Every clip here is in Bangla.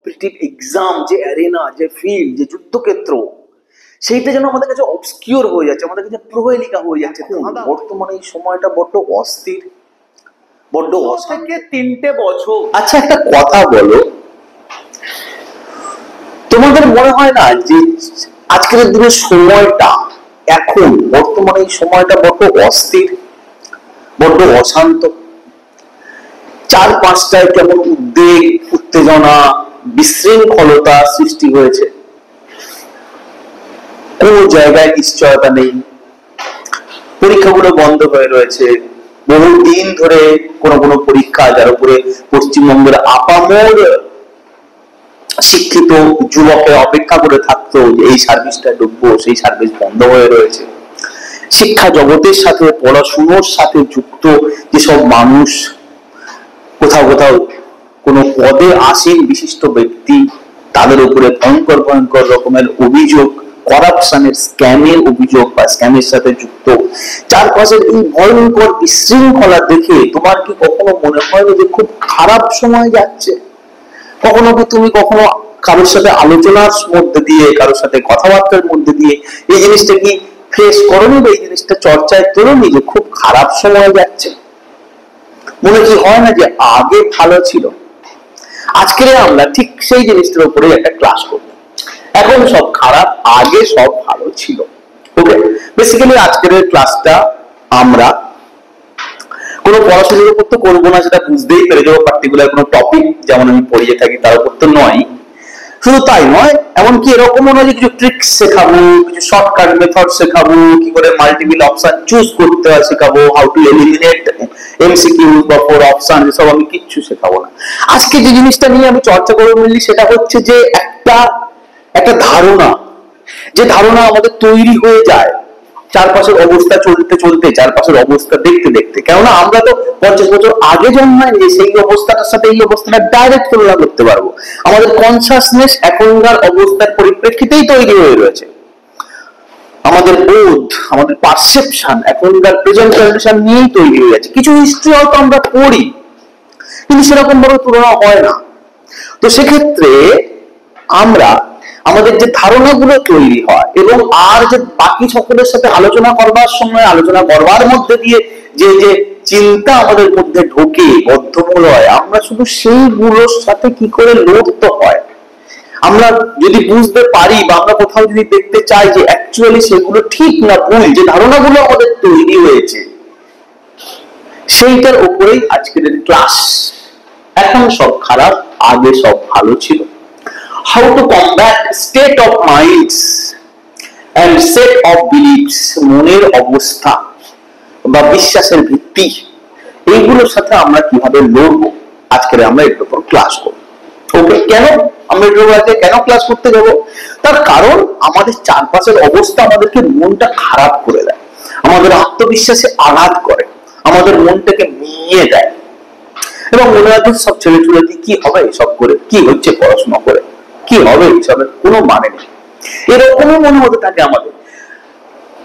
কম্পিটিটিভ এক্সাম, যে অ্যারেনা, যে ফিল্ড, যে যুদ্ধক্ষেত্র, সেইটা যেন আমাদের কাছে অবস্কিওর হয়ে যাচ্ছে, আমাদের কাছে প্রহেলিকা হয়ে যাচ্ছে। বর্তমানে এই সময়টা বড্ড অস্থির, বড্ড থেকে 3টে বছর। আচ্ছা, একটা কথা বলো, তোমাদের মনে হয় না যে আজকের দিনের সময়টা, এখন বর্তমানে এই সময়টা বড্ড অস্থির, বড্ড অশান্ত? চারপাশটায় কেমন উদ্বেগ, উত্তেজনা, বিশৃঙ্খলতা সৃষ্টি হয়েছে, কোন জায়গায় নিশ্চয়তা নেই, পরীক্ষাগুলো বন্ধ হয়ে রয়েছে, বহুদিন ধরে কোন কোন পরীক্ষা, যার উপরে পশ্চিমবঙ্গের আপামর শিক্ষিত যুবকের অপেক্ষা করে থাকতো যে এই সার্ভিসটা ঢুকবো, সেই সার্ভিস বন্ধ হয়ে রয়েছে। শিক্ষা জগতের সাথে, পড়াশুনোর সাথে যুক্ত যেসব মানুষ, কোথাও কোথাও কোনো পদে আসেন বিশিষ্ট ব্যক্তি, তাদের উপরে ভয়ঙ্কর ভয়ঙ্কর রকমের অভিযোগ, করাপশনের, স্ক্যামের অভিযোগ বা স্ক্যামের সাথে যুক্ত। চারপাশের এই ভয়ঙ্কর বিশৃঙ্খলা দেখে তোমার কি কখনো মনে হয় যে খুব খারাপ সময় যাচ্ছে? কখনো কি তুমি কখনো কারোর সাথে আলোচনার মধ্যে দিয়ে, কারোর সাথে কথাবার্তার মধ্যে দিয়ে এই জিনিসটা কি ফেস করোনি বা এই জিনিসটা চর্চায় তোলোনি যে খুব খারাপ সময় যাচ্ছে? মনে কি হয় না যে আগে ভালো ছিল? আজকে আমরা ঠিক সেই জিনিসটার উপরে একটা ক্লাস করব। এখন সব খারাপ, আগে সব ভালো ছিল। ওকে, বেসিক্যালি আজকের ক্লাসটা আমরা কোনো পড়াশোনার উপর তো করবো না, সেটা বুঝতেই পেরে যাবো। পার্টিকুলার কোনো টপিক যেমন আমি পড়িয়ে থাকি তার উপর তো নয়। শুধু তাই নয়, এমনকি এরকমও নয় যে কিছু ট্রিক্স শেখাবো, কিছু শর্টকাট মেথড শেখাবো, কি করে মাল্টিপল অপশন চুজ করতে হয় শেখাবো, হাউ টু এলিমিনেট এমসিকিউ বা 4 অপশন, এসব আমি কিচ্ছু শেখাবো না। আজকে যে জিনিসটা নিয়ে আমি চর্চা করবো বললি, সেটা হচ্ছে যে একটা ধারণা, যে ধারণা আমাদের তৈরি হয়ে যায় চারপাশের অবস্থা চলতে চলতে, চারপাশের অবস্থা দেখতে দেখতে। কেননা আমরা তো 50 বছর আগে জন্মাইনি, সেই অবস্থাটার সাথে এই অবস্থাটা ডাইরেক্ট তুলনা করতে পারবো। আমাদের কনসাসনেস এখনকার অবস্থার পরিপ্রেক্ষিতেই তৈরি হয়ে রয়েছে। আমাদের বোধ, আমাদের পারসেপশন এখনকার প্রেজেন্ট কন্ডিশন নিয়েই তৈরি হয়ে যাচ্ছে। কিছু হিস্ট্রি হয়তো আমরা পড়ি, কিন্তু সেরকম ভাবে তুলনা হয় না। তো সেক্ষেত্রে আমরা আমাদের যে ধারণাগুলো তৈরি হয় এবং আর যে বাকি সকলের সাথে আলোচনা করবার সময়, আলোচনা করবার মধ্যে দিয়ে যে যে চিন্তা আমাদের মধ্যে ঢোকে, বদ্ধমূল হয়, আমরা শুধু সেইগুলোর সাথে কি করে লড়তে হয়, আমরা যদি বুঝতে পারি বা আমরা কোথাও যদি দেখতে চাই যে অ্যাকচুয়ালি সেগুলো ঠিক না ভুল, যে ধারণাগুলো আমাদের তৈরি হয়েছে, সেইটার উপরেই আজকের ক্লাস। এখন সব খারাপ, আগে সব ভালো ছিল। How to combat state of minds and set of beliefs, মনের অবস্থা বা বিশ্বাসের ভিত্তি, এইগুলোর সাথে আমরা কিভাবে লড়বো, আজকের আমরা এর উপর ক্লাস করব। ওকে, কেন আমরা কেন ক্লাস করতে যাব? তার কারণ আমাদের চারপাশের অবস্থা আমাদেরকে মনটা খারাপ করে দেয়, আমাদের আত্মবিশ্বাসে আঘাত করে, আমাদের মনটাকে নিয়ে দেয় এবং মনে রাখবেন সব ছেলে ছুড়ে কি হবে এসব করে, কি হচ্ছে পড়াশোনা করে, কি হবে এসবের কোনো মানে নেই, এরকমই মনে হতে থাকে আমাদের।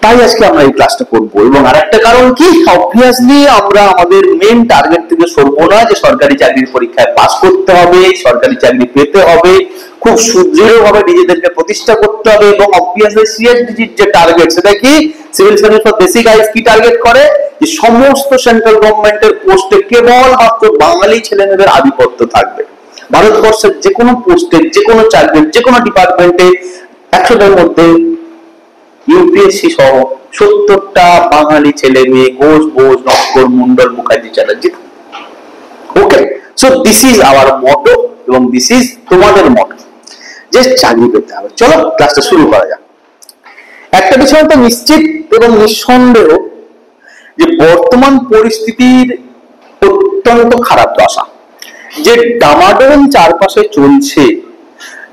তাই আজকে আমরা এই ক্লাসটা করবো। এবং আরেকটা কারণ কি, অবভিয়াসলি আমরা আমাদের মেন টার্গেট থেকে সরবো না, যে সরকারি চাকরির পরীক্ষায় পাস করতে হবে, সরকারি চাকরি পেতে হবে, খুব সুদৃঢ় ভাবে নিজেদেরকে প্রতিষ্ঠা করতে হবে। এবং অবভিয়াসলি সিএসডিজির যে টার্গেট, সেটা কি, সিভিল সার্ভিস ফর বেসিক আইস কি টার্গেট করে, যে সমস্ত সেন্ট্রাল গভর্নমেন্টের পোস্টে কেবলমাত্র বাঙালি ছেলেমেয়েদের আধিপত্য থাকবে। ভারতবর্ষের যে কোনো পোস্টে, যে কোনো চাকরির, যে কোনো ডিপার্টমেন্টে 100টার মধ্যে ইউপিএসসি সহ 70টা বাঙালি ছেলে মেয়ে, ঘোষ, বোস, নস্কর, মন্ডল, মুখার্জি, চ্যাটার্জি। ওকে, সো দিস ইজ আওয়ার মটো এবং দিস ইজ তোমাদের মটো, যে চাকরি পেতে হবে। চলো ক্লাসটা শুরু করা যাক। একটা বিষয় তো নিশ্চিত এবং নিঃসন্দেহ যে বর্তমান পরিস্থিতির অত্যন্ত খারাপ দশা, যে ডামাডোল চারপাশে চলছে,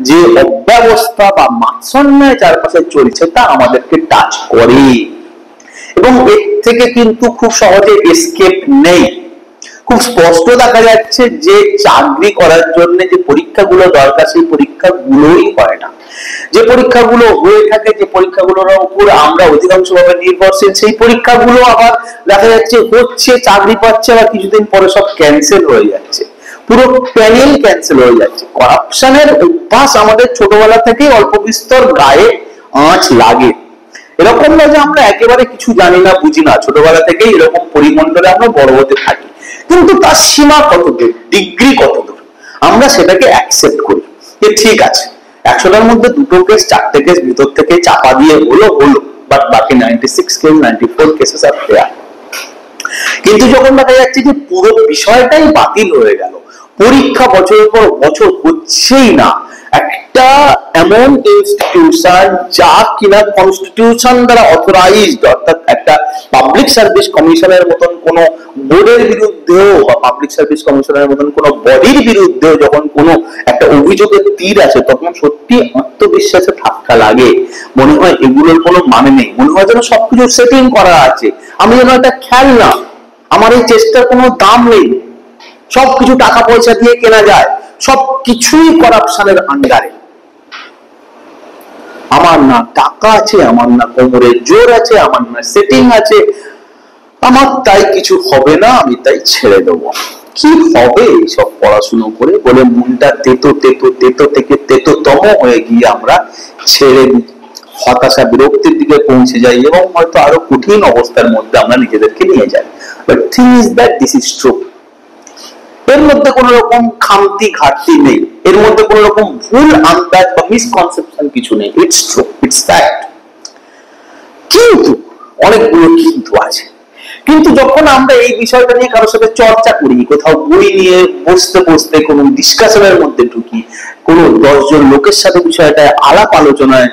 যে অব্যবস্থা বা মাৎসন্যায় চারপাশে চলছে, তা আমাদেরকে টাচ করে এবং এর থেকে কিন্তু খুব সহজে এসকেপ নেই। খুব স্পষ্ট দেখা যাচ্ছে যে চাকরি করার জন্য যে পরীক্ষাগুলো দরকার, সেই পরীক্ষাগুলোই হয় না। যে পরীক্ষাগুলো হয়ে থাকে, যে পরীক্ষাগুলোর উপর আমরা অধিকাংশভাবে নির্ভরশীল, সেই পরীক্ষাগুলো আবার দেখা যাচ্ছে হচ্ছে, চাকরি পাচ্ছে, আবার কিছুদিন পরে সব ক্যান্সেল হয়ে যাচ্ছে। পুরো প্যানেল ক্যান্সেল হয়ে যাচ্ছে। করাপশনের অভ্যাস আমাদের ছোটবেলা থেকেই অল্প বিস্তর গায়ে আঁচ লাগে। এরকম না যে আমরা একেবারে কিছু জানি না বুঝি না, ছোটবেলা থেকেই এরকম পরিমণ্ডলে আমরা বড় হতে থাকি, কিন্তু তার সীমা কতদূর, ডিগ্রি কতদূর, আমরা সেটাকে অ্যাকসেপ্ট করি যে ঠিক আছে 100টার মধ্যে 2টো কেস 4টে কেস ভিতর থেকে চাপা দিয়ে হলো, বাট বাকি 96 কেস 94 কেসেস আর ফেয়ার। কিন্তু যখন দেখা যাচ্ছে যে পুরো বিষয়টাই বাতিল হয়ে গেল, পরীক্ষা বছরের পর বছর হচ্ছেই না, একটা এমন ইনস্টিটিউশন যা কিনা কনস্টিটিউশন দ্বারা অথরাইজড, অর্থাৎ একটা পাবলিক সার্ভিস কমিশনের মতন কোন বোর্ডের বিরুদ্ধেও বা পাবলিক সার্ভিস কমিশনের মতন কোন বডির বিরুদ্ধেও যখন কোনো একটা অভিযোগের তীর আছে, তখন সত্যি আত্মবিশ্বাসে ধাক্কা লাগে। মনে হয় এগুলোর কোনো মানে নেই, মনে হয় যেন সবকিছু সেটিং করা আছে, আমি যেন একটা খেলনা, আমার এই চেষ্টার কোনো দাম নেই, সবকিছু টাকা পয়সা দিয়ে কেনা যায়, সবকিছুই করাপশনের আন্ডারে। আমার না টাকা আছে, আমার না কোমরের জোর আছে, আমার না সেটিং আছে, আমার তাই কিছু হবে না, আমি তাই ছেড়ে দেবো। কি হবে সব পড়াশুনো করে বলে মনটা তেতো তেতো তেতো থেকে তেতোতম হয়ে গিয়ে আমরা ছেড়ে দিই, হতাশা বিরক্তির দিকে পৌঁছে যাই এবং হয়তো আরো কঠিন অবস্থার মধ্যে আমরা নিজেদেরকে নিয়ে যাই। But thing is that this is true. এর মধ্যে কোন রকম খামতি ঘাটতি নেই, এর মধ্যে কোন রকম ভুল আন্দাজ বা মিসকনসেপশন কিছু নেই। It's true, it's fact. কিন্তু অনেকগুলো কিন্তু আছে। কিন্তু যখন আমরা এই বিষয়টা নিয়ে কারোর সাথে চর্চা করি, কোথাও বই নিয়ে বসতে বসতে কোনো ডিসকাশনের মধ্যে ঢুকি, কোনো 10 জন লোকের সাথে বিষয়টা আলাপ আলোচনায়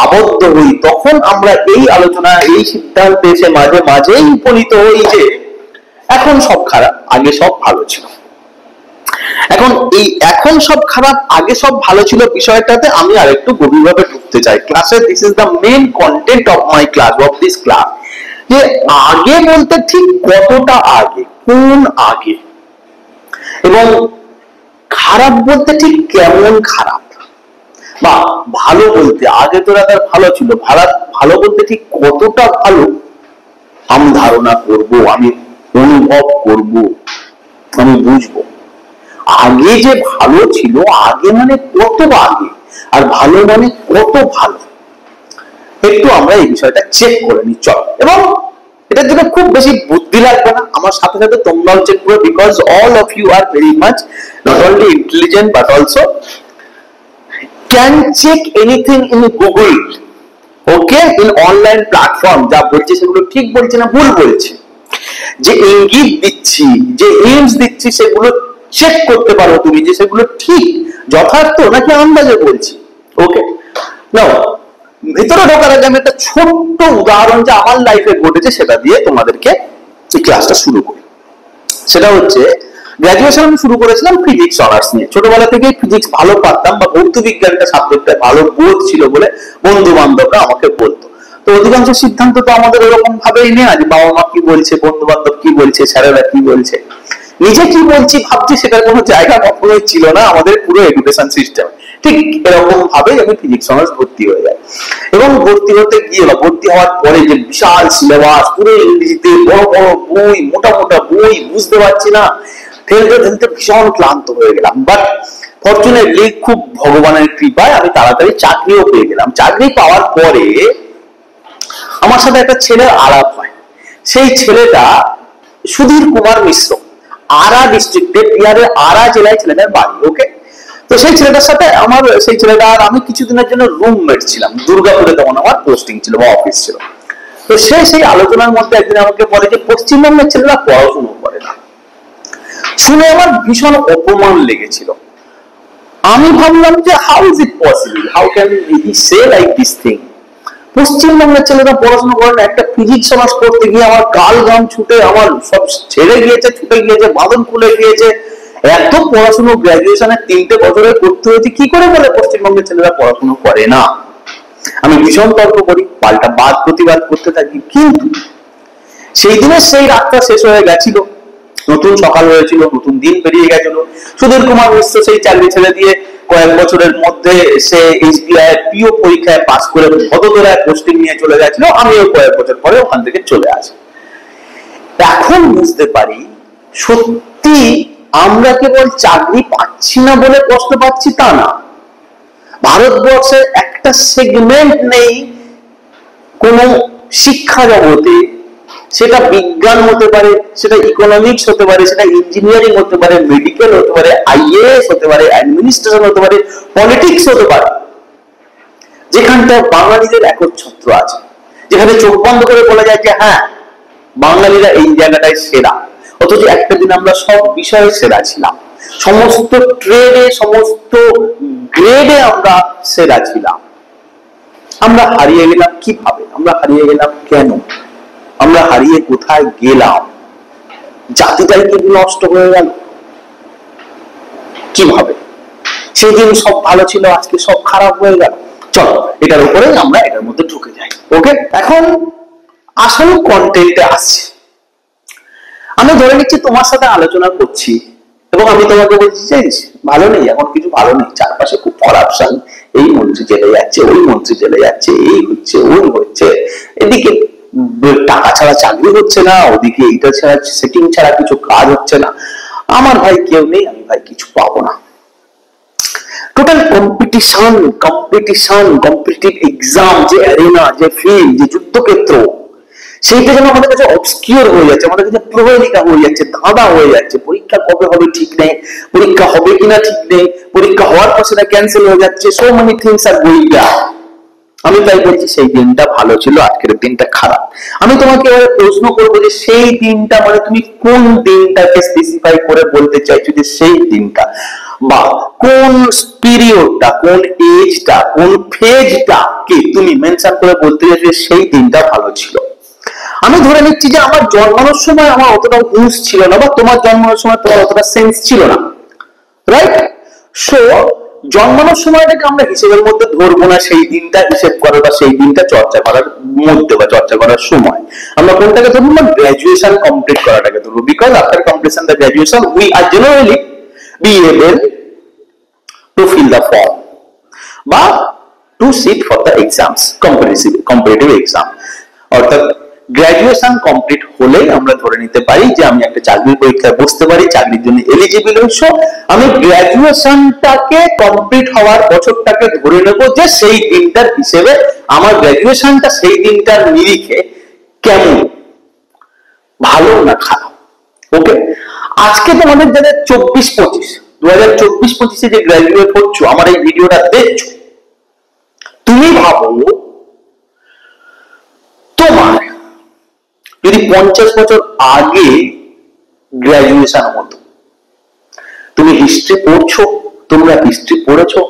আবদ্ধ হই, তখন আমরা এই আলোচনায় এই সিদ্ধান্তে এসে মাঝে মাঝেই উপনীত হই যে এখন সব খারাপ, আগে সব ভালো ছিল। এখন এই এখন সব খারাপ আগে সব ভালো ছিল বিষয়টাতে আমি আরেকটু গভীরভাবে ঢুকতে চাই ক্লাসে। This is the main content of my class, of this class, যে আগে বলতে ঠিক কতটা আগে, কোন আগে, এবং খারাপ বলতে ঠিক কেমন খারাপ, বা ভালো বলতে আগে তো রাখার ভালো ছিল, ভালো বলতে ঠিক কতটা ভালো আমি ধারণা করব, আমি অনুভব করব, আমি বুঝবো। আগে যে ভালো ছিল, আগে মানে কত আগে, আর ভালো মানে কত ভালো, একটু আমরা এই বিষয়টা চেক করে নিই চল। এবং এটার জন্য খুব বেশি বুদ্ধি লাগবে না, আমার সাথে সাথে তোমরাও চেক করো, because all of you are very much not only intelligent but also can check anything in Google, okay, in online platform. যা বলছে সেগুলো ঠিক বলছে না ভুল বলছে, যে ইঙ্গিত দিচ্ছি, যে হিন্টস দিচ্ছি, সেগুলো চেক করতে পারো তুমি যে সেগুলো ঠিক যথার্থ নাকি আন্দাজে বলছি। ওকে, নাও ভিতরে ঢোকার আগে আমি একটা ছোট্ট উদাহরণ যা আমার লাইফে ঘটেছে সেটা দিয়ে তোমাদেরকে এই ক্লাসটা শুরু করি। সেটা হচ্ছে গ্র্যাজুয়েশন আমি শুরু করেছিলাম ফিজিক্স অনার্স নিয়ে। ছোটবেলা থেকেই ফিজিক্স ভালো পারতাম, বা ভৌত বিজ্ঞানটা সাবজেক্টে ভালো বোধ ছিল বলে বন্ধু বান্ধবরা আমাকে বলতো। তো অধিকাংশ সিদ্ধান্ত তো আমাদের এরকম ভাবেই নেওয়া যে বাবা মা কি বলছে, বন্ধু বান্ধব কি বলছে, স্যারেরা কি বলছে, নিজে কি বলছি ভাবছি সেটার কোনো জায়গা কখনোই ছিল না আমাদের পুরো এডুকেশন সিস্টেম। ঠিক এরকম ভাবে আমি ফিজিক্স অনার্স ভর্তি হয়ে যাই, এবং ভর্তি হতে গিয়ে বা ভর্তি হওয়ার পরে যে বিশাল সিলেবাস, পুরো ইংরেজিতে বড় বড় বই, মোটা মোটা বই, বুঝতে পারছি না, ফেলতে ফেলতে ভীষণ ক্লান্ত হয়ে গেলাম। বাট ফরচুনেটলি খুব ভগবানের কৃপায় আমি তাড়াতাড়ি চাকরিও পেয়ে গেলাম। চাকরি পাওয়ার পরে আমার সাথে একটা ছেলের আলাপ হয়। সেই ছেলেটা সুধীর কুমার মিশ্র, আরা ডিস্ট্রিক্টে, বিহারের আরা জেলায় ছেলেটার বাড়ি। ওকে, তো সেই ছেলেটার সাথে আমার, সেই ছেলেটা আর আমি কিছুদিনের জন্য রুমমেট ছিলাম। দুর্গাপুরে তখন আমার পোস্টিং ছিল বা অফিস ছিল। তো সেই আলোচনার মধ্যে একদিন আমাকে বলে যে পশ্চিমবঙ্গের ছেলেরা পড়াশুনো করে না। শুনে আমার ভীষণ অপমান লেগেছিল। আমি ভাবলাম যে how is it possible, how can he say like this thing. পশ্চিমবঙ্গের ছেলেরা পড়াশোনা করে না। একটা ফিজিক্স অনার্স করতে গিয়ে আমার গাল গাম ছুটে, আমার সব ছেড়ে গিয়েছে, ছুটে গিয়েছে, বাঁধন খুলে গিয়েছে। এত পড়াশোনা গ্র্যাজুয়েশনের 3টে বছরে করতে হয়েছে, কি করে বলে পশ্চিমবঙ্গের ছেলেরা পড়াশোনা করে না। আমি ভীষণ তর্ক করি, পাল্টা বাদ প্রতিবাদ করতে থাকি। কিন্তু সেই দিনের সেই রাতটা শেষ হয়ে গেছিল, নতুন সকাল হয়েছিল, নতুন দিন পেরিয়ে গেছিল। সুধীর কুমার মিশ্র সেই চাকরি ছেড়ে দিয়ে কয়েক বছরের মধ্যে সে এসবিআই এর পিও পরীক্ষায় পাস করে ভদোদরায় পোস্টিং নিয়ে চলে গেছিল। আমিও কয়েক বছর পরে ওখান থেকে চলে আসি। এখন বুঝতে পারি সত্যি আমরা কেবল চাকরি পাচ্ছি না বলে কষ্ট পাচ্ছি তা না, ভারতবর্ষের একটা সেগমেন্ট নেই কোন শিক্ষা জগতে, সেটা বিজ্ঞান হতে পারে, সেটা ইকোনমিক্স হতে পারে, সেটা ইঞ্জিনিয়ারিং হতে পারে, মেডিকেল হতে পারে, আইএএস হতে পারে, অ্যাডমিনিস্ট্রেশন হতে পারে, পলিটিক্স হতে পারে, যেখানটা বাঙালিদের একচ্ছত্র আছে, যেখানে চোখ বন্ধ করে বলা যায় যে হ্যাঁ বাঙালিরা এই জায়গাটায় সেরা। অথচ একটা দিন আমরা সব বিষয়ে সেরা ছিলাম, সমস্ত ট্রেডে সমস্ত গ্রেডে আমরা সেরা ছিলাম। আমরা হারিয়ে গেলাম কিভাবে? আমরা হারিয়ে গেলাম কেন? আমরা হারিয়ে কোথায় গেলাম? জাতিটাই কি নষ্ট হয়ে গেল কিভাবে? সেদিন সব ভালো ছিল, আজকে সব খারাপ হয়ে গেল। চলো এটার উপরে আমরা এটার মধ্যে ঢুকে যাই। ওকে, এখন আসল কন্টেন্টে আসছে। আমি ধরে নিচ্ছি তোমার সাথে আলোচনা করছি এবং আমি তোমাকে বলছি যে ভালো নেই, এখন কিছু ভালো নেই, চারপাশে খুব করাপশন, এই মন্ত্রী জেলে যাচ্ছে, ওই মন্ত্রী জেলে যাচ্ছে, এই হচ্ছে ওই হচ্ছে, এদিকে টাকা ছাড়া চাকরি হচ্ছে না, ওদিকে এইটা ছাড়া সেটিং ছাড়া কিছু কাজ হচ্ছে না, আমার ভাই কেউ নেই, আমি ভাই কিছু পাবো না। টোটাল কম্পিটিশন, কম্পিটিটিভ এক্সাম, যে অ্যারেনা, যে ফিল্ড, যে যুদ্ধক্ষেত্র, সেইটা যেন আমাদের কাছে অবস্কিউর হয়ে যাচ্ছে, আমাদের কাছে প্রহেলিকা হয়ে যাচ্ছে, ধাঁধা হয়ে যাচ্ছে। পরীক্ষা কবে হবে ঠিক নেই, পরীক্ষা হবে কিনা ঠিক নেই, পরীক্ষা হওয়ার পর সেটা ক্যান্সেল হয়ে যাচ্ছে, so many things are going down. আমি তাই বলছি সেই দিনটা ভালো ছিল, আজকের দিনটা খারাপ। আমি তোমাকে এবারে প্রশ্ন করবো যে সেই দিনটা মানে তুমি কোন দিনটাকে স্পেসিফাই করে বলতে চাইছো যে সেই দিনটা, বা কোন পিরিয়ডটা, কোন এজটা, কোন ফেজটা কে তুমি মেনশন করে বলতে চাইছো সেই দিনটা ভালো ছিল। আমি ধরে নিচ্ছি যে আমার জন্মানোর সময় আমার অতটা হুঁশ ছিল না, বা তোমার জন্মানোর সময় তোমার অতটা সেন্স ছিল না, রাইট? সো জন্মানোর সময়টাকে আমরা হিসেবের মধ্যে ধরবো না, সেই দিনটা হিসেব করার বা সেই দিনটা চর্চা করার মধ্যে বা চর্চা করার সময় আমরা কোনটাকে ধরবো না, গ্রাজুয়েশন কমপ্লিট করাটাকে ধরবো। Because after completion the graduation we are generally be able to fill the form বা to sit for the exams, competitive exam. অর্থাৎ গ্রাজুয়েশন কমপ্লিট হলেই আমরা ধরে নিতে পারি যে আমি একটা চাকরির পরীক্ষায় বসতে পারি, চাকরির জন্য এলিজিবল হইছো। আমি গ্রাজুয়েশনটাকে কমপ্লিট হওয়ার বছরটাকে ধরে নেব যে সেই দিনটার হিসেবে আমার গ্রাজুয়েশনটা সেই দিনটার নিরিখে কেমন, ভালো না খারাপ। ওকে, আজকে তোমাদের যাদের 24-25 2024-25 যে গ্রাজুয়েট হচ্ছ, আমার এই ভিডিওটা দেখছো, তুমি ভাবো তোমার যদি 50 বছর আগে গ্রাজুয়েশন হতো, তুমি হিস্ট্রি পড়ছো, তোমরা হিস্ট্রি পড়েছো,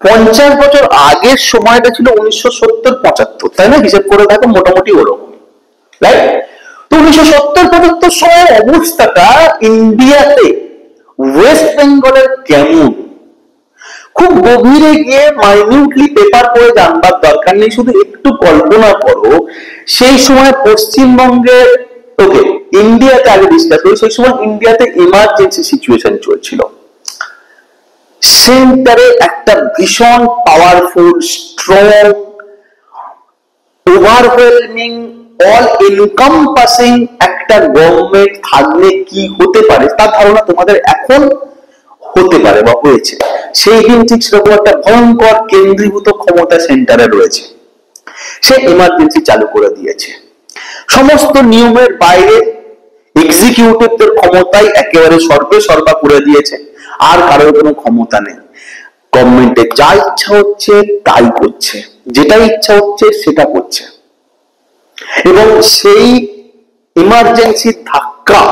50 বছর আগের সময়টা ছিল 1970-75, তাই না? হিসেব করে দেখো মোটামুটি ওরকম, রাইট? তো 1970-75 সময়ের অবস্থাটা ইন্ডিয়াতে, ওয়েস্ট বেঙ্গলের কেমন, খুব গভীরে গিয়ে মাইনিউটলি পেপার পড়ে জানবার দরকার নেই, শুধু একটু কল্পনা করো সেই সময় পশ্চিমবঙ্গের, ওকে ইন্ডিয়াতে আগে ডিসকাস করি, সেই সময় ইন্ডিয়াতে ইমার্জেন্সি সিচুয়েশন চলছিল। সেন্টারে একটা ভীষণ powerful, strong, overwhelming, all encompassing একটা গভর্নমেন্ট থাকলে কি হতে পারে তার ধারণা তোমাদের এখন হতে পারে বা হয়েছে। সেই দিন ঠিক সেরকম একটা ভয়ঙ্কর কেন্দ্রীভূত ক্ষমতা সেন্টারে রয়েছে, সে ইমার্জেন্সি চালু করে দিয়েছে। সমস্ত নিয়মের বাইরে এক্সিকিউটিভদের ক্ষমতাই একেবারে সর্বা করে দিয়েছে, আর কারোর কোনো ক্ষমতা নেই। গভর্নমেন্টের যা ইচ্ছা হচ্ছে তাই করছে, যেটা ইচ্ছা হচ্ছে সেটা করছে। এবং সেই ইমার্জেন্সির ধাক্কা,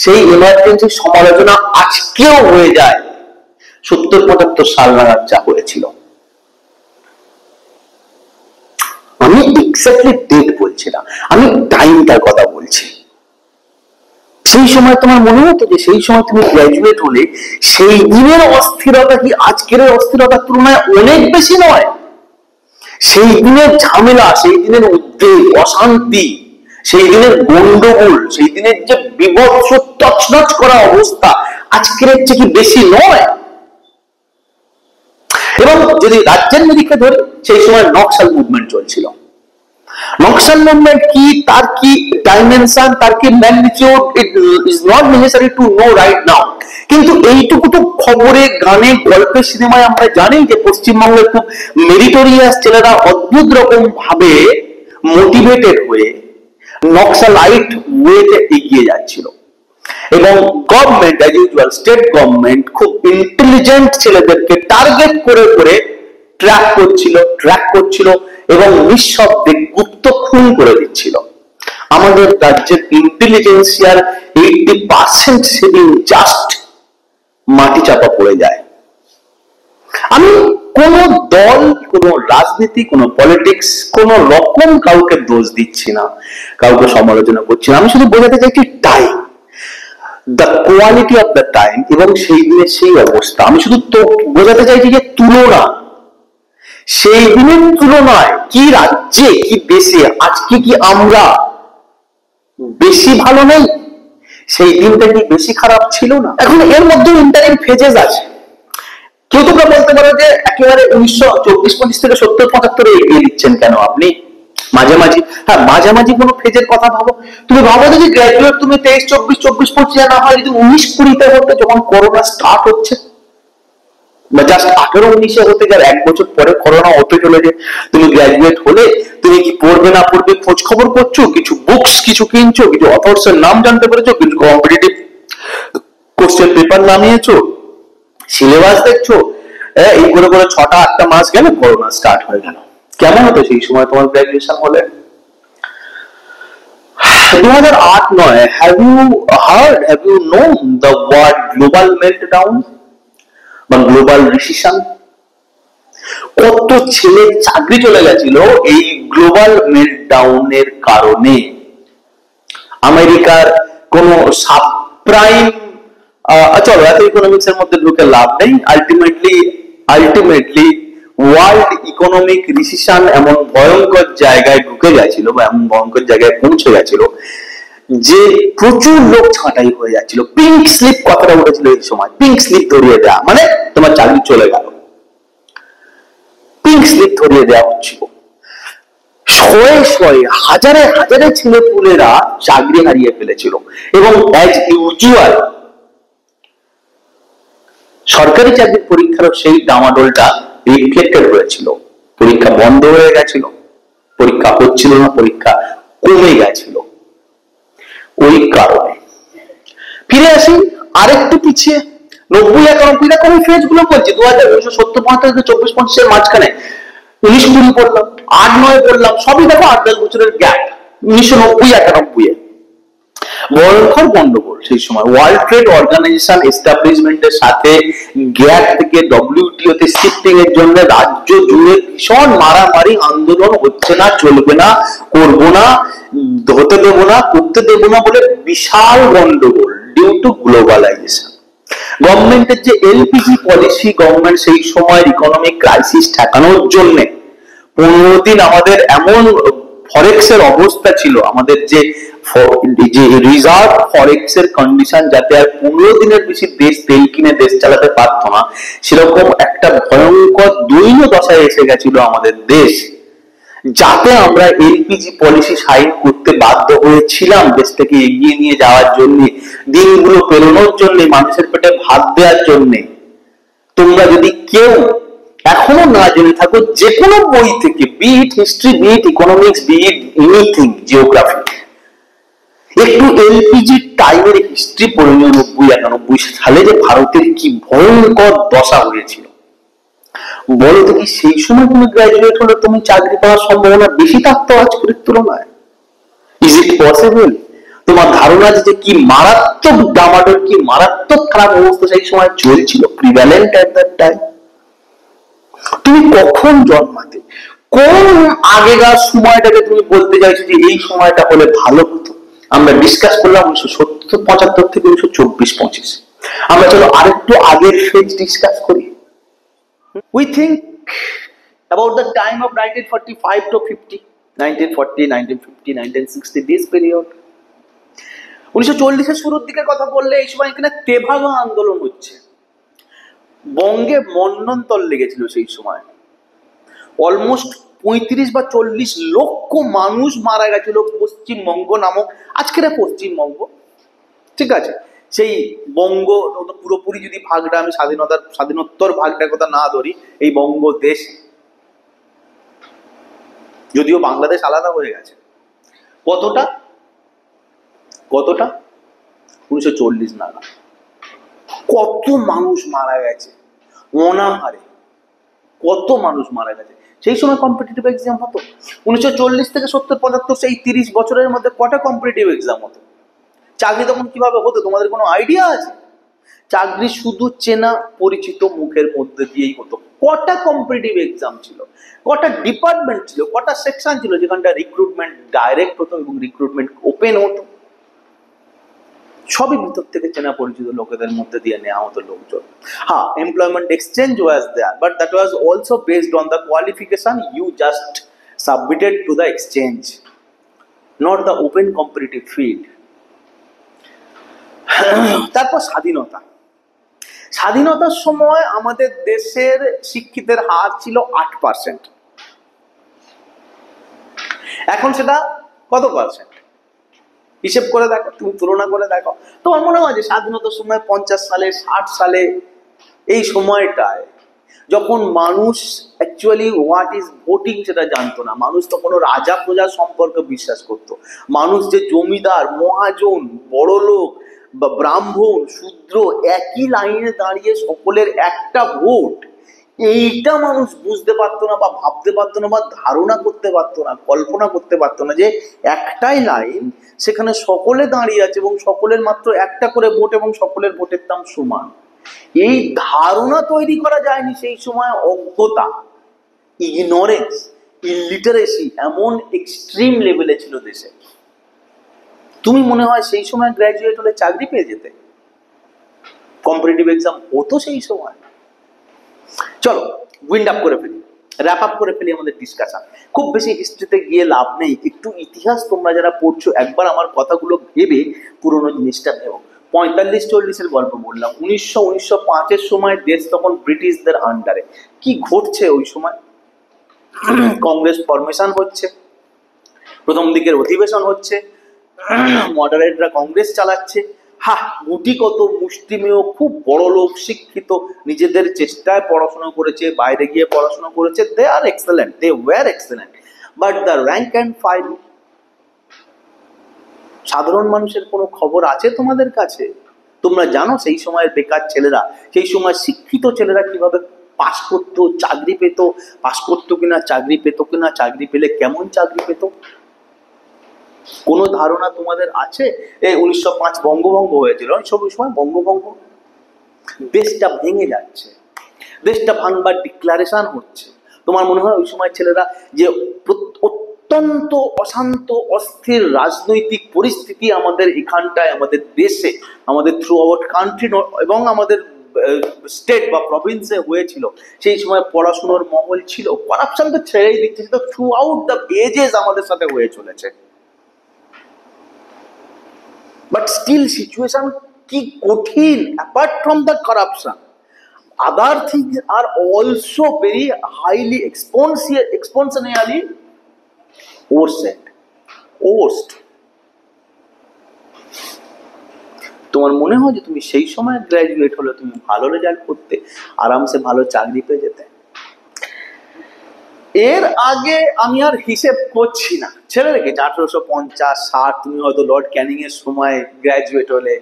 সেই ইমার্জেন্সির সমালোচনা আজকেও হয়ে যায় 70-75 সাল নাগাদ যা হয়েছিল। আমি এক্স্যাক্টলি ডেট বলছি না, আমি টাইমটার কথা বলছি। সেই সময় তোমার মনে হতো যে সেই সময় তুমি গ্রাজুয়েট হলে সেই দিনের অস্থিরতা কি আজকের অস্থিরতার তুলনায় অনেক বেশি নয়? সেই দিনের ঝামেলা, সেই দিনের উদ্বেগ, অশান্তি, সেই দিনের গন্ডগোল, সেই দিনের যে বিভৎস তছনছ করা অবস্থা আজকের চেয়ে কি বেশি নয়? এবং যদি রাজ্যের নিরিখে ধরি, সেই সময় নকশাল মুভমেন্ট চলছিল। নকশাল মুভমেন্ট কি, তার কি ডাইমেনশন, তার কি magnitude, it is not necessary to know right now. কিন্তু এইটুকু তো খবরে, গানে, গল্পে, সিনেমায় আমরা জানি যে পশ্চিমবঙ্গের খুব মেরিটোরিয়াস ছেলেরা অদ্ভুত রকম ভাবে মোটিভেটেড হয়ে নক্সালাইট ওয়েতে এগিয়ে যাচ্ছিল, এবং government as usual state government খুব ইন্টেলিজেন্ট ছেলেদেরকে টার্গেট করে করে ট্র্যাক করছিল এবং নিঃশব্দে গুপ্ত খুন করে দিচ্ছিল। আমাদের রাজ্যের ইন্টেলিজেন্সিয়ার 80% সেদিন জাস্ট মাটি চাপা পড়ে যায়। আমি কোন দল, কোন রাজনীতি, কোন পলিটিক্স, কোন রকম কাউকে দোষ দিচ্ছি না, কাউকে সমালোচনা করছি না, আমি শুধু বোঝাতে চাইছি time, the quality of the time এবং সেই দিনের সেই অবস্থা। আমি শুধু তো বোঝাতে চাইছি যে তুলনা, সেই দিনের তুলনায় কি রাজ্যে, কি দেশে আজকে কি আমরা বেশি ভালো নেই? সেই দিনটা কি বেশি খারাপ ছিল না? এখন এর মধ্যে ইন্টারিম ফেজেস আছে। কেউ তোমরা বলতে পারো যে একেবারে 1924-25 থেকে 70-75 এগিয়ে দিচ্ছেন কেন আপনি? মাঝামাঝি, হ্যাঁ মাঝামাঝি কোনো ফেজের কথা ভাবো। তুমি ভাবো যে গ্র্যাজুয়েট তুমি 23-24, 24-25 না হয় যদি 19-20-তে হতো, যখন করোনা স্টার্ট হচ্ছে, বা জাস্ট 18-19-এ হতে গেলে 1 বছর পরে করোনা হতে চলেছে, তুমি গ্র্যাজুয়েট হলে তুমি কি পড়বে না পড়বে খোঁজ খবর করছো, কিছু বুকস কিছু কিনছো, কিছু অথর্স এর নাম জানতে পেরেছো, কিছু কম্পিটিটিভ কোশ্চেন পেপার নামিয়েছো, সিলেবাস দেখছো, এই করে করে 6টা-8টা মাস গেল, করোনা স্টার্ট হয়ে গেল। কেমন হতো সেই সময় তোমার গ্র্যাজুয়েশন হলে? 2008-9, have you known the word global meltdown বা গ্লোবাল রিসেশন? কত ছেলে চাকরি চলে গেছিল এই গ্লোবাল মেল্টডাউনের কারণে। আমেরিকার কোন সাবপ্রাইম, চলো এত ইকোনমিক্স এর মধ্যে ঢুকে লাভ নেই, আলটিমেটলি ওয়ার্ল্ড ইকোনমিক রিসেশন এমন ভয়ঙ্কর জায়গায় ঢুকে গেছিল বা এমন ভয়ঙ্কর জায়গায় পৌঁছে গেছিল যে প্রচুর লোক ছাঁটাই হয়ে যাচ্ছিল। পিঙ্ক স্লিপ কথাটা উঠেছিল এই সময়, পিঙ্ক স্লিপ ধরিয়ে দেওয়া মানে তোমার চাকরি চলে গেল, পিঙ্ক স্লিপ ধরিয়ে দেওয়া হচ্ছিল। শয়ে শয়ে হাজারে হাজারে ছেলে পুলেরা চাকরি হারিয়ে ফেলেছিল, এবং অ্যাজ ইউজুয়াল সরকারি চাকরির পরীক্ষারও সেই ডামাডোলটা রিফ্লেক্টেড হয়েছিল। পরীক্ষা বন্ধ হয়ে গেছিল, পরীক্ষা হচ্ছিল না, পরীক্ষা কমে গেছিল। ওই কারণে ফিরে আসি আরেকটু পিছিয়ে, 90-91 আমি ফেজ গুলো বলছি, 1970-75-24-25 মাঝখানে 19-20 পড়লাম, 8-9 পড়লাম, সবই দেখো 8-10 বছরের গ্যাপ। 1990-91 ভয়ঙ্কর গন্ডগোল সেই সময়। ওয়ার্ল্ড ট্রেড অর্গানাইজেশন এস্টাবলিশমেন্টের সাথে গ্যাপ থেকে ডব্লিউটিও তে শিফটিং এর জন্য রাজ্য জুড়ে ভীষণ মারামারি, আন্দোলন হচ্ছে না, চলবে না, করবো না, হতে দেবো না, করতে দেবো না বলে বিশাল গন্ডগোল ডিউ টু গ্লোবালাইজেশন। গভর্নমেন্টের যে এলপিজি পলিসি, গভর্নমেন্ট সেই সময় ইকোনমিক ক্রাইসিস ঠেকানোর জন্য 15 দিন আমাদের এমন ফরেক্স এর অবস্থা ছিল, আমাদের যে রিজার্ভ ফরেক্স এর কন্ডিশন, যাতে আর 15 দিনের বেশি দেশ তেল কিনে দেশ চালাতে পারতো না, সেরকম একটা ভয়ঙ্কর দৈন্য দশায় এসে গেছিল আমাদের দেশ, যাতে আমরা এলপিজি পলিসি সাইন করতে বাধ্য হয়েছিলাম দেশটাকে এগিয়ে নিয়ে যাওয়ার জন্য, দিনগুলো পেরোনোর জন্য, মানুষের পেটে ভাত দেওয়ার জন্য। তোমরা যদি কেউ এখনো না জেনে থাকো, যে কোনো বই থেকে, be it history, be it economics, be it anything, geography, একটু এলপিজি টাইমের হিস্ট্রি পড়ে নিও। 90-91 সালে যে ভারতের কি ভয়ঙ্কর দশা হয়েছিল, বলো তো কি সেই সময় তুমি গ্রাজুয়েট হলে তুমি চাকরি পাওয়ার সম্ভাবনা বেশি থাকতো আজকের তুলনায়? Is it possible? তোমার ধারণা যে কি মারাত্মক ডামাডোল, কি মারাত্মক খারাপ অবস্থা সেই সময় চলছিল, প্রিভ্যালেন্ট এট দ্যাট টাইম। তুমি কখন জন্মাতে, কোন আগেকার সময়টাকে তুমি বলতে চাইছো যে এই সময়টা হলে ভালো হতো? আমরা ডিসকাস করলাম 1970-75 থেকে 1924-25। আমরা চলো আরেকটু আগের ফেজ ডিসকাস করি। We think about the time of 1945 to 50, 1940, 1950, 1960, this period. 1940-এর শুরুর দিকের কথা বললে এই সময় এখানে তেভাগা আন্দোলন হচ্ছে, বঙ্গে মন্বন্তর লেগেছিল সেই সময়। অলমোস্ট 35 বা 40 লক্ষ মানুষ মারা গেছিল পশ্চিমবঙ্গ নামক আজকের পশ্চিমবঙ্গ, ঠিক আছে, সেই বঙ্গ পুরোপুরি যদি ভাগটা আমি স্বাধীনোত্তর ভাগটার কথা না ধরি, এই বঙ্গদেশ, যদিও বাংলাদেশ আলাদা হয়ে গেছে, কতটা 1940 নাগাদ কত মানুষ মারা গেছে অনাহারে, কত মানুষ মারা গেছে। সেই সময় কম্পিটিটিভ এক্সাম হতো 1940 থেকে 70-75, সেই 30 বছরের মধ্যে কটা কম্পিটিটিভ এক্সাম হতো? চাকরি তখন কিভাবে হতো তোমাদের কোনো আইডিয়া আছে? চাকরি শুধু চেনা পরিচিত মুখের মধ্যে দিয়েই হতো। কটা কম্পিটিটিভ এক্সাম ছিল, কটা ডিপার্টমেন্ট ছিল, কটা সেকশন ছিল যেখানটা রিক্রুটমেন্ট ডাইরেক্ট হতো এবং রিক্রুটমেন্ট ওপেন হতো। সবই ভিতর থেকে চেনা পরিচিত লোকেদের মধ্যে দিয়ে নেওয়া হতো লোকজন। হ্যাঁ, employment exchange was there, but that was also based on the qualification you just submitted to the exchange, not the open competitive field. তারপর স্বাধীনতার সময় আমাদের দেশের শিক্ষিতের হার ছিল 8%। এখন সেটা কত পার্সেন্ট? হিসেব করে দেখো, তুমি তুলনা করে দেখো। তোমার মনে হয় যে স্বাধীনতার সময় 50 সালে 60 সালে এই সময়টায় যখন মানুষ অ্যাকচুয়ালি হোয়াট ইজ ভোটিং সেটা জানতো না, মানুষ তখন রাজা প্রজা সম্পর্কে বিশ্বাস করতো, মানুষ যে জমিদার মহাজন বড়লোক বা ব্রাহ্মণ শূদ্র একই লাইনে দাঁড়িয়ে সকলের একটা ভোট, এইটা মানুষ বুঝতে পারতো না বা ভাবতে পারতো না বা ধারণা করতে পারতো না, কল্পনা করতে পারতো না যে একটাই লাইন, সেখানে সকলে দাঁড়িয়ে আছে এবং সকলের মাত্র একটা করে ভোট এবং সকলের ভোটের দাম সমান। এই ধারণা তৈরি করা যায়নি সেই সময়। অজ্ঞতা, ইগনোরেন্স, ইলিটারেসি এমন এক্সট্রিম লেভেলে ছিল দেশে। তুমি মনে হয় সেই সময় গ্র্যাজুয়েট হলে চাকরি পেয়ে যেতে? কম্পিটিটিভ এক্সাম হতো সেই সময়। চলো উইন্ড আপ করে ফেলি, র্যাপ আপ করে ফেলি আমাদের ডিসকাশন। খুব বেশি হিস্ট্রিতে গিয়ে লাভ নেই, একটু ইতিহাস তোমরা যারা পড়ছো একবার আমার কথাগুলো ভেবে পুরোনো জিনিসটা ভেবো। 45-40-এর গল্প বললাম, 1905-এর সময় দেশ তখন ব্রিটিশদের আন্ডারে। কি ঘটছে ওই সময়? কংগ্রেস ফরমেশন হচ্ছে, প্রথম দিকের অধিবেশন হচ্ছে, মডারেটরা কংগ্রেস চালাচ্ছে। গুটি কত মুষ্টিমেয় খুব বড় লোক শিক্ষিত নিজেদের চেষ্টায় পড়াশোনা করেছে, বাইরে গিয়ে পড়াশোনা করেছে, they are excellent, they were excellent, but the rank and file, সাধারণ মানুষের কোনো খবর আছে তোমাদের কাছে? তোমরা জানো সেই সময়ের বেকার ছেলেরা, সেই সময় শিক্ষিত ছেলেরা কিভাবে পাস করতো, চাকরি পেত, পাস করতো কিনা, চাকরি পেত কিনা, চাকরি পেলে কেমন চাকরি পেত? কোনো ধারণা তোমাদের আছে? এই 1905 বঙ্গভঙ্গ হয়েছিল, ওই সময় বঙ্গভঙ্গ, দেশটা ভেঙে যাচ্ছে, দেশটা ভাঙবার ডিক্লারেশন হচ্ছে। তোমার মনে হয় ওই সময় ছেলেরা যে অত্যন্ত অশান্ত অস্থির রাজনৈতিক পরিস্থিতি আমাদের এখানটায়, আমাদের দেশে, আমাদের থ্রু আউট কান্ট্রি এবং আমাদের স্টেট বা প্রভিন্সে হয়েছিল, সেই সময় পড়াশোনার মহল ছিল, করাপশন তো ছেড়েই দিচ্ছে, সেটা থ্রু আউট দ্য এজেস আমাদের সাথে হয়ে চলেছে। But still situation কি কঠিন, apart from the corruption, other things are also very highly exponentially worst. তোমার মনে হয় যে তুমি সেই সময় গ্র্যাজুয়েট হলে তুমি ভালো রেজাল্ট করতে, আরামসে ভালো চাকরি পেয়ে যেতে? এর আগে আমি আর হিসেব করছি না, ছেড়ে রেখেছি 1850-60, তুমি হয়তো লর্ড ক্যানিং এর সময় গ্র্যাজুয়েট হলে,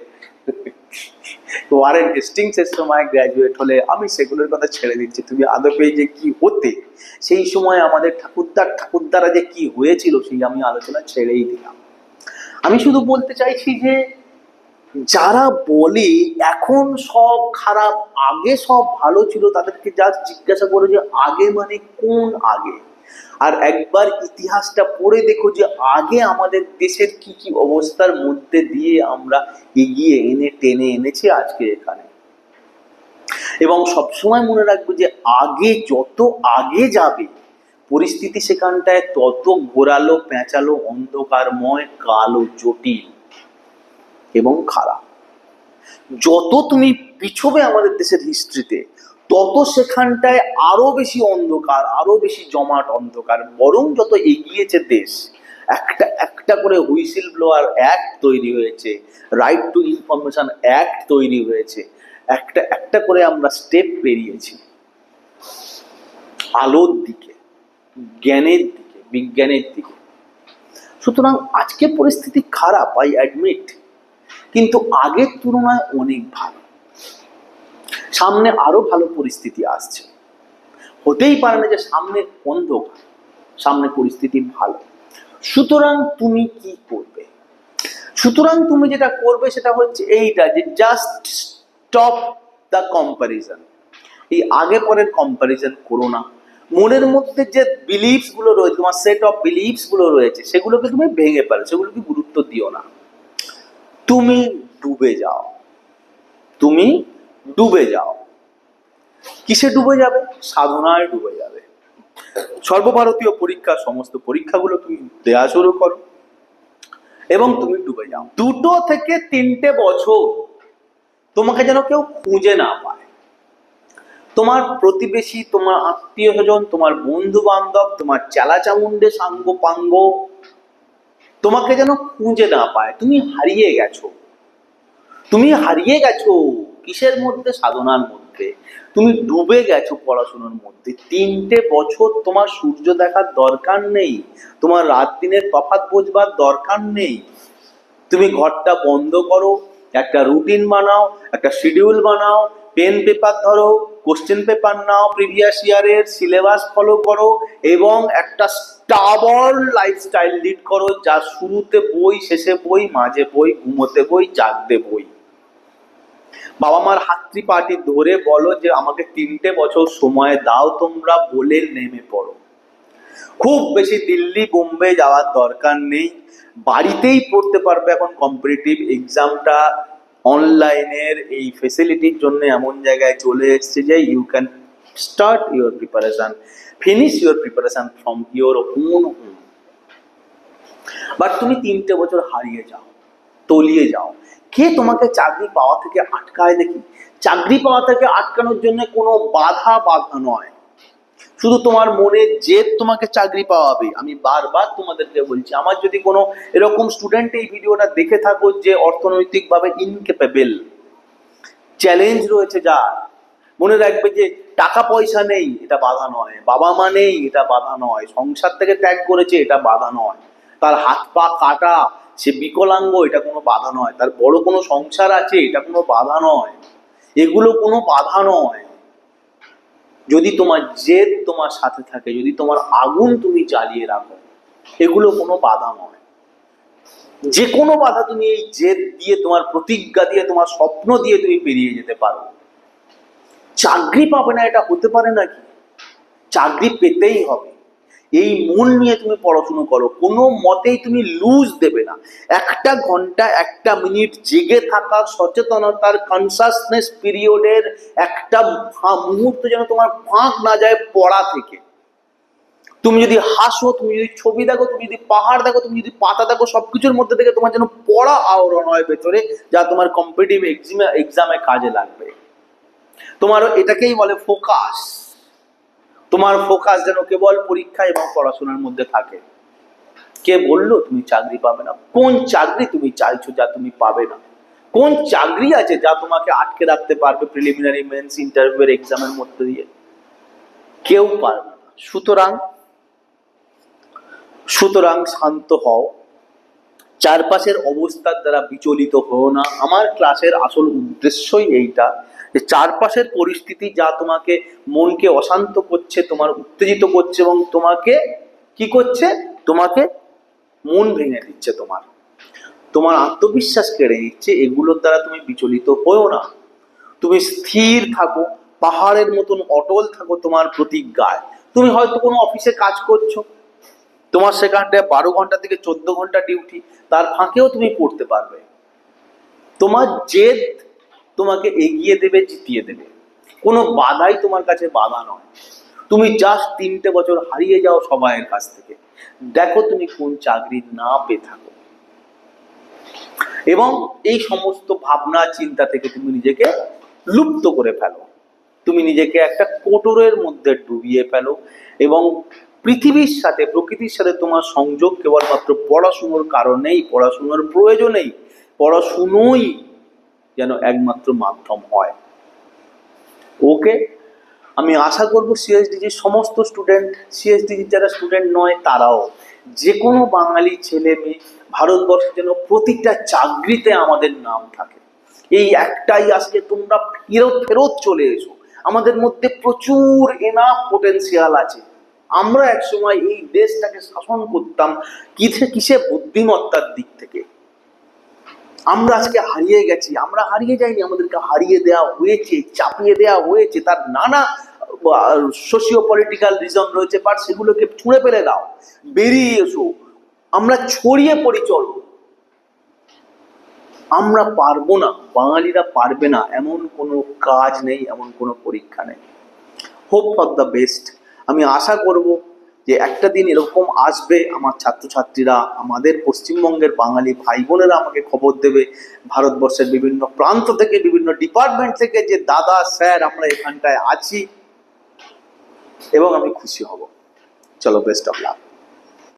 ওয়ারেন হেস্টিংস এর সময় গ্র্যাজুয়েট হলে, আমি সেগুলোর কথা ছেড়ে দিচ্ছি। তুমি আদপে যে কি হতে, সেই সময় আমাদের ঠাকুরদারা যে কি হয়েছিল সেই আমি আলোচনা ছেড়েই দিলাম। আমি শুধু বলতে চাইছি যে যারা বলে এখন সব খারাপ, আগে সব ভালো ছিল, তাদেরকে যা জিজ্ঞাসা করো যে আগে মানে কোন আগে, আর একবার ইতিহাসটা পড়ে দেখো যে আগে আমাদের দেশের কি কি অবস্থার মধ্যে দিয়ে আমরা এগিয়ে টেনে এনেছি আজকে এখানে। এবং সবসময় মনে রাখবো যে আগে যত আগে যাবে পরিস্থিতি সেখানটায় তত ঘোরালো, পেঁচালো, অন্ধকারময়, কালো, জটিল এবং খারাপ। যত তুমি পিছবে আমাদের দেশের হিস্ট্রিতে, তত সেখানটায় আরো বেশি অন্ধকার, আরো বেশি জমাট অন্ধকার। বরং যত এগিয়েছে দেশ, একটা একটা করে হুইসেল ব্লোয়ার অ্যাক্ট তৈরি হয়েছে, রাইট টু ইনফরমেশন অ্যাক্ট তৈরি হয়েছে, একটা একটা করে আমরা স্টেপ পেরিয়েছি আলোর দিকে, জ্ঞানের দিকে, বিজ্ঞানের দিকে। সুতরাং আজকে পরিস্থিতি খারাপ, আই অ্যাডমিট, কিন্তু আগের তুলনায় অনেক ভালো। সামনে আরো ভালো পরিস্থিতি আসছে, হতেই পারে না যে সামনে অন্ধকার, সামনে পরিস্থিতি ভালো। সুতরাং তুমি কি করবে? সুতরাং তুমি যেটা করবে সেটা হচ্ছে এইটা, যে জাস্ট স্টপ দ্য কম্প্যারিজন। এই আগে পরের কম্প্যারিজন করো না। মনের মধ্যে যে বিলিভস গুলো রয়েছে, তোমার সেট অফ বিলিভস গুলো রয়েছে, সেগুলোকে তুমি ভেঙে ফেলো, সেগুলোকে গুরুত্ব দিও না। তুমি ডুবে যাও, তুমি ডুবে যাও। কিসে ডুবে যাবে? সাধনায় ডুবে যাবে। সর্বভারতীয় পরীক্ষা, সমস্ত পরীক্ষাগুলো তুমি দেয়া শুরু করো এবং তুমি ডুবে যাও। 2 থেকে 3 বছর তোমাকে যেন কেউ খুঁজে না পায়। তোমার প্রতিবেশী, তোমার আত্মীয় স্বজন, তোমার বন্ধু বান্ধব, তোমার চালাচামুন্ডে সাঙ্গ পাঙ্গ তোমাকে যেন খুঁজে না পায়। তুমি হারিয়ে গেছো, তুমি হারিয়ে গেছো। কিসের মধ্যে? সাধনার মধ্যে। তুমি ডুবে গেছো পড়াশোনার মধ্যে। 3 বছর তোমার সূর্য দেখার দরকার নেই, তোমার রাত দিনের তফাৎ বোঝবার দরকার নেই। তুমি ঘরটা বন্ধ করো, একটা রুটিন বানাও, একটা শিডিউল বানাও, পেন পেপার ধরো, কোশ্চেন পেপার নাও, প্রিভিয়াস ইয়ারের সিলেবাস ফলো করো এবং একটা স্টাবর্ন লাইফস্টাইল লিড করো, যা শুরুতে বই, শেষে বই, মাঝে বই, ঘুমোতে বই, জাগতে বই। বাবা মার হাতটি পাটি ধরে বলো যে আমাকে 3 বছর সময় দাও তোমরা, বলে নেমে পড়ো। খুব বেশি দিল্লি বোম্বে যাওয়ার দরকার নেই, বাড়িতেই পড়তে পারবে। এখন কম্পিটিটিভ এক্সামটা অনলাইনের এই ফেসিলিটির জন্য এমন জায়গায় চলে এসছে যে you can start your preparation, finish your preparation from your own home. But তুমি 3 বছর হারিয়ে যাও, তলিয়ে যাও। কে তোমাকে চাকরি পাওয়া থেকে আটকায়? দেখি, চাকরি পাওয়া থেকে আটকানোর জন্য কোনো বাধা নয়, শুধু তোমার মনের জেদ তোমাকে চাকরি পাওয়াবে। আমি বারবার তোমাদেরকে বলছি, আমার যদি কোনো এরকম স্টুডেন্ট এই ভিডিওটা দেখে থাকো যে অর্থনৈতিকভাবে ইনক্যাপেবল, চ্যালেঞ্জ রয়েছে, যা মনে রাখবে যে টাকা পয়সা নেই এটা বাধা নয়, বাবা মা নেই এটা বাধা নয়, সংসার থেকে ত্যাগ করেছে এটা বাধা নয়, তার হাত পা কাটা, সে বিকলাঙ্গ, এটা কোনো বাধা নয়, তার বড় কোনো সংসার আছে, এটা কোনো বাধা নয়, এগুলো কোনো বাধা নয়। যদি তোমার জেদ তোমার সাথে থাকে, যদি তোমার আগুন তুমি জ্বালিয়ে রাখো, এগুলো কোনো বাধা নয়। যে কোনো বাধা তুমি এই জেদ দিয়ে, তোমার প্রতিজ্ঞা দিয়ে, তোমার স্বপ্ন দিয়ে তুমি পেরিয়ে যেতে পারো। চাকরি পাবে না এটা হতে পারে নাকি? চাকরি পেতেই হবে। এই মন নিয়ে তুমি পড়াশুনো করো, কোনো মতেই তুমি লুজ দেবে না। 1 ঘন্টা 1 মিনিট জেগে থাকার সচেতনতার কনসাসনেস পিরিয়ডের একটা মুহূর্ত যেন তোমার ফাঁক না যায় পড়া থেকে। তুমি যদি হাসো, তুমি যদি ছবি দেখো, তুমি যদি পাহাড় দেখো, তুমি যদি পাতা দেখো, সবকিছুর মধ্যে থেকে তোমার যেন পড়া আওরণ হয় ভেতরে, যা তোমার কম্পিটিটিভ এক্সামে কাজে লাগবে। তোমার এটাকেই বলে ফোকাস। তোমার ফোকাস যেন কেবল পরীক্ষা এবং পড়াশোনার মধ্যে থাকে। কে বললো তুমি চাকরি পাবে না? কোন চাকরি তুমি চাইছো যা তুমি পাবে না? কোন চাকরি আছে যা তোমাকে আটকে রাখতে পারবে প্রিলিমিনারি, মেন্স, ইন্টারভিউ এর এক্সামের মধ্যে দিয়ে? কেউ পারবে না। সুতরাং শান্ত হও, চারপাশের অবস্থার দ্বারা বিচলিত হও না। আমার ক্লাসের আসল উদ্দেশ্যই এইটা, যে চারপাশের পরিস্থিতি যা তোমাকে মনকে অশান্ত করছে, তোমার উত্তেজিত করছে এবং তোমাকে কি করছে? তোমাকে মন ভেঙে দিচ্ছে, তোমার আত্মবিশ্বাস কেড়ে নিচ্ছে, এগুলোর দ্বারা তুমি বিচলিত হও না। তুমি স্থির থাকো, পাহাড়ের মতন অটল থাকো তোমার প্রতিজ্ঞায়। তুমি হয়তো কোনো অফিসে কাজ করছো, তোমার সেখানটায় 12 ঘন্টা থেকে 14 ঘন্টা ডিউটি, তার ফাঁকেও তুমি পড়তে পারবে। তোমার জেদ তোমাকে এগিয়ে দেবে, জিতিয়ে দেবে। কোনো বাধাই তোমার কাছে বাধা নয়। তুমি জাস্ট 3 বছর হারিয়ে যাও সবাইয়ের কাছ থেকে, দেখো তুমি কোন চাকরি না পেয়ে থাকো, এবং এই সমস্ত ভাবনা চিন্তা থেকে তুমি নিজেকে লুপ্ত করে ফেলো। তুমি নিজেকে একটা কোটরের মধ্যে ডুবিয়ে ফেলো এবং পৃথিবীর সাথে, প্রকৃতির সাথে তোমার সংযোগ কেবলমাত্র পড়াশুনোর কারণেই, পড়াশুনোর প্রয়োজনেই, পড়াশুনোই যেন একমাত্র মাধ্যম হয়। ওকে, আমি আশা করব সিএসডিজির সমস্ত স্টুডেন্ট, সিএসডিজির যারা স্টুডেন্ট নয় তারাও, যে কোনো বাঙালি ছেলে মেয়ে ভারতবর্ষে যেন প্রতিটা চাকরিতে আমাদের নাম থাকে। এই একটাই আজকে তোমরা ফেরত চলে এসো। আমাদের মধ্যে প্রচুর এনাফ পোটেনশিয়াল আছে। আমরা একসময় এই দেশটাকে শাসন করতাম কিসে বুদ্ধিমত্তার দিক থেকে। আমরা আজকে হারিয়ে গেছি। আমরা হারিয়ে যাইনি, আমাদেরকে হারিয়ে দেওয়া হয়েছে, চাপিয়ে দেওয়া হয়েছে। তার নানা সোশিও পলিটিক্যাল রিজন রয়েছে, বাট সেগুলোকে ছুঁড়ে ফেলে দাও, বেরিয়ে এসো। আমরা ছড়িয়ে পড়ি, চলো। আমরা পারবো না, বাঙালিরা পারবে না এমন কোনো কাজ নেই, এমন কোনো পরীক্ষা নেই। Hope for the best. আমি আশা করব যে একটা দিন এরকম আসবে, আমার ছাত্রছাত্রীরা, আমাদের পশ্চিমবঙ্গের বাঙালি ভাই বোনেরা আমাকে খবর দেবে ভারতবর্ষের বিভিন্ন প্রান্ত থেকে, বিভিন্ন ডিপার্টমেন্ট থেকে, যে দাদা স্যার আমরা এখানটায় আছি, এবং আমি খুশি হব। চলো, বেস্ট অফ লাক।